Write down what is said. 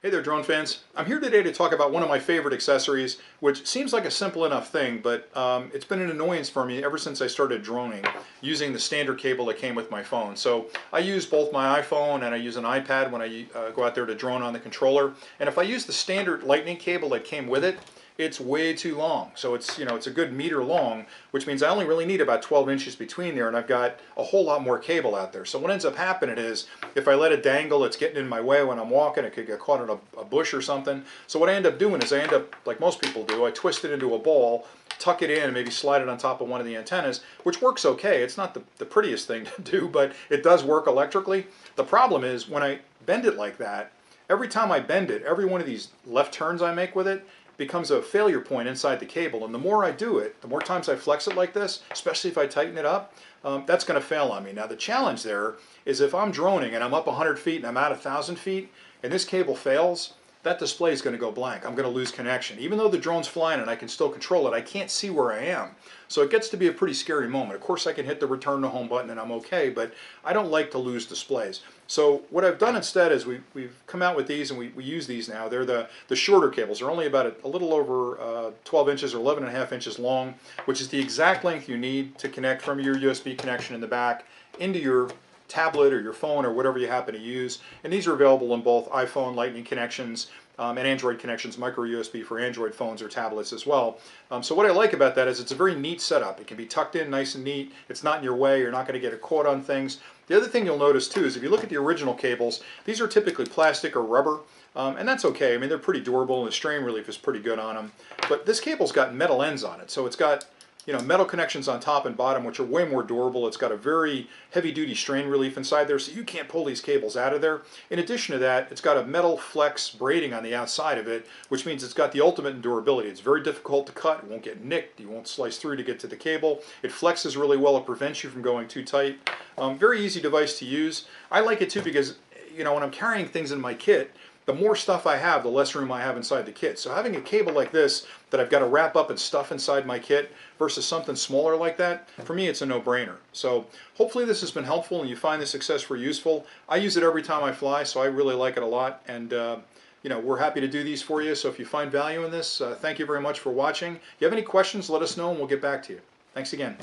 Hey there, drone fans. I'm here today to talk about one of my favorite accessories, which seems like a simple enough thing, but it's been an annoyance for me ever since I started droning using the standard cable that came with my phone. So I use both my iPhone and I use an iPad when I go out there to drone on the controller. And if I use the standard lightning cable that came with it, it's way too long. So it's a good meter long, which means I only really need about 12 inches between there, and I've got a whole lot more cable out there. So what ends up happening is if I let it dangle, it's getting in my way when I'm walking. It could get caught in a bush or something. So what I end up doing is I end up, like most people do, I twist it into a ball, tuck it in, and maybe slide it on top of one of the antennas, which works okay. It's not the prettiest thing to do, but it does work electrically. The problem is when I bend it like that, every time I bend it, every one of these left turns I make with it becomes a failure point inside the cable. And the more I do it, the more times I flex it like this, especially if I tighten it up, that's going to fail on me. Now the challenge there is if I'm droning and I'm up 100 feet and I'm at 1,000 feet and this cable fails, that display is going to go blank. I'm going to lose connection. Even though the drone's flying and I can still control it, I can't see where I am. So it gets to be a pretty scary moment. Of course I can hit the return to home button and I'm okay, but I don't like to lose displays. So what I've done instead is we've come out with these, and we use these now. They're the shorter cables. They're only about a little over 12 inches or 11.5 inches long, which is the exact length you need to connect from your USB connection in the back into your tablet or your phone or whatever you happen to use. And these are available in both iPhone Lightning connections and Android connections, micro USB for Android phones or tablets as well. So what I like about that is it's a very neat setup. It can be tucked in nice and neat. It's not in your way. You're not going to get it caught on things. The other thing you'll notice too is if you look at the original cables, these are typically plastic or rubber, and that's okay. I mean, they're pretty durable and the strain relief is pretty good on them. But this cable's got metal ends on it, so it's got metal connections on top and bottom, which are way more durable. It's got a very heavy-duty strain relief inside there, so you can't pull these cables out of there. In addition to that, it's got a metal flex braiding on the outside of it, which means it's got the ultimate in durability. It's very difficult to cut. It won't get nicked. You won't slice through to get to the cable. It flexes really well. It prevents you from going too tight. Very easy device to use. I like it too because, when I'm carrying things in my kit, the more stuff I have, the less room I have inside the kit. So having a cable like this that I've got to wrap up and stuff inside my kit versus something smaller like that, for me it's a no-brainer. So hopefully this has been helpful and you find this accessory useful. I use it every time I fly, so I really like it a lot. And we're happy to do these for you. So if you find value in this, thank you very much for watching. If you have any questions, let us know and we'll get back to you. Thanks again.